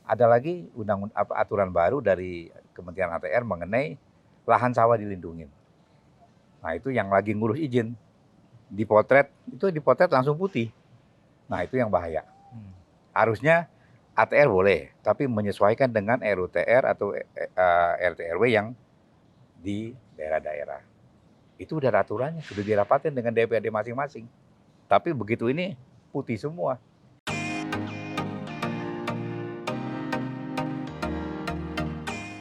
ada lagi aturan baru dari Kementerian ATR mengenai lahan sawah dilindungin. Nah itu yang lagi ngurus izin, dipotret langsung putih. Nah itu yang bahaya. Harusnya ATR boleh, tapi menyesuaikan dengan RUTR atau RT/RW yang di daerah-daerah. Itu udah ada aturannya, sudah dirapatkan dengan DPRD masing-masing. Tapi begitu ini putih semua.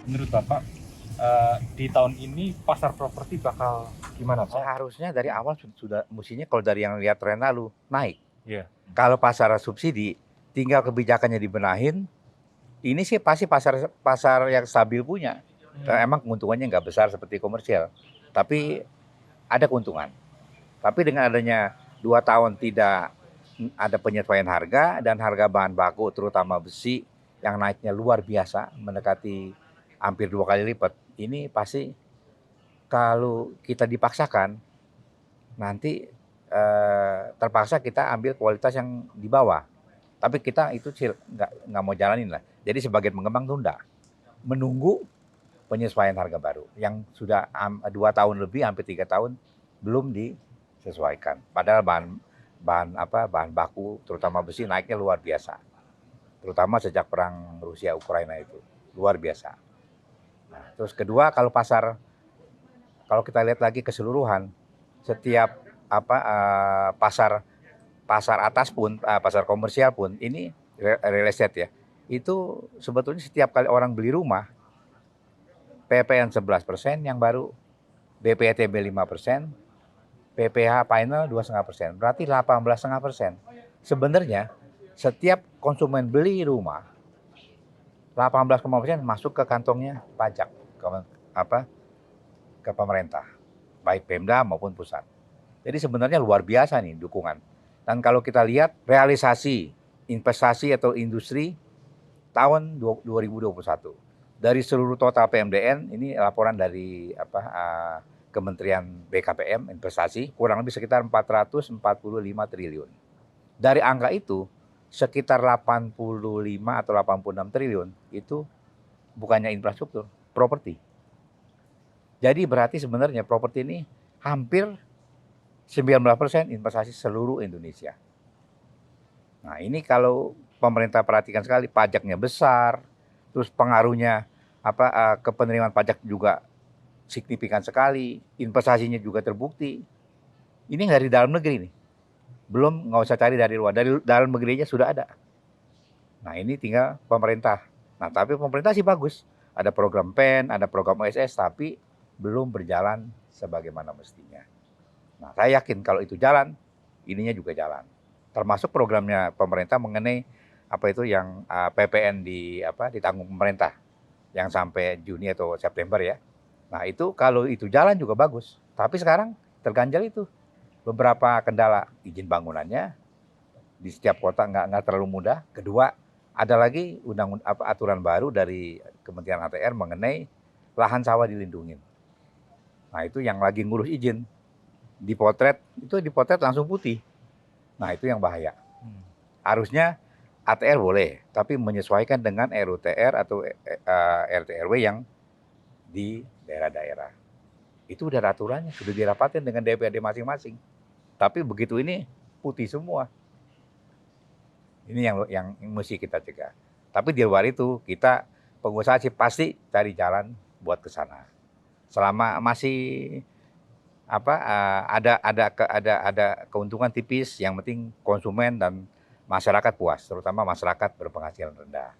Menurut Bapak, di tahun ini pasar properti bakal gimana, Pak? Seharusnya dari awal sudah mestinya kalau dari yang lihat tren lalu naik. Iya. Kalau pasar subsidi, tinggal kebijakannya dibenahin. Ini sih pasti pasar yang stabil punya. Emang keuntungannya nggak besar seperti komersial, tapi ada keuntungan. Tapi dengan adanya 2 tahun tidak ada penyesuaian harga dan harga bahan baku terutama besi yang naiknya luar biasa mendekati hampir 2 kali lipat. Ini pasti kalau kita dipaksakan nanti terpaksa kita ambil kualitas yang di bawah. Tapi kita itu nggak mau jalanin lah. Jadi sebagian pengembang tunda, menunggu penyesuaian harga baru yang sudah 2 tahun lebih, hampir 3 tahun belum disesuaikan. Padahal bahan baku terutama besi naiknya luar biasa. Terutama sejak perang Rusia Ukraina itu luar biasa. Nah, terus kedua kalau kita lihat lagi keseluruhan, setiap pasar atas pun, pasar komersial pun, ini real estate ya, itu sebetulnya setiap kali orang beli rumah, PPN 11% yang baru, BPTB 5%, PPH final 2,5%, berarti 18,5%. Sebenarnya setiap konsumen beli rumah, 18,5% masuk ke kantongnya pajak, ke pemerintah, baik Pemda maupun pusat. Jadi sebenarnya luar biasa nih dukungan. Dan kalau kita lihat realisasi investasi atau industri tahun 2021 dari seluruh total PMDN, ini laporan dari Kementerian BKPM investasi kurang lebih sekitar 445 triliun. Dari angka itu sekitar 85 atau 86 triliun itu bukannya infrastruktur, properti. Jadi berarti sebenarnya properti ini hampir 19% investasi seluruh Indonesia. Nah ini kalau pemerintah perhatikan sekali, pajaknya besar, terus pengaruhnya ke penerimaan pajak juga signifikan sekali, investasinya juga terbukti. Ini dari dalam negeri nih, belum nggak usah cari dari luar, dari dalam negerinya sudah ada. Nah ini tinggal pemerintah. Nah tapi pemerintah sih bagus, ada program PEN, ada program OSS, tapi belum berjalan sebagaimana mestinya. Nah, saya yakin kalau itu jalan, ininya juga jalan. Termasuk programnya pemerintah mengenai yang PPN ditanggung pemerintah yang sampai Juni atau September ya. Nah, itu kalau itu jalan juga bagus. Tapi sekarang terganjal itu beberapa kendala, izin bangunannya di setiap kota nggak terlalu mudah. Kedua, ada lagi aturan baru dari Kementerian ATR mengenai lahan sawah dilindungin. Nah, itu yang lagi ngurus izin. Dipotret langsung putih. Nah itu yang bahaya. Harusnya ATR boleh, tapi menyesuaikan dengan RUTR atau RT/RW yang di daerah-daerah. Itu udah ada aturannya, sudah dirapatkan dengan DPRD masing-masing. Tapi begitu ini putih semua. Ini yang mesti kita cegah. Tapi di luar itu kita pengusaha sih pasti cari jalan buat ke sana. Selama masih ada keuntungan tipis, yang penting konsumen dan masyarakat puas, terutama masyarakat berpenghasilan rendah.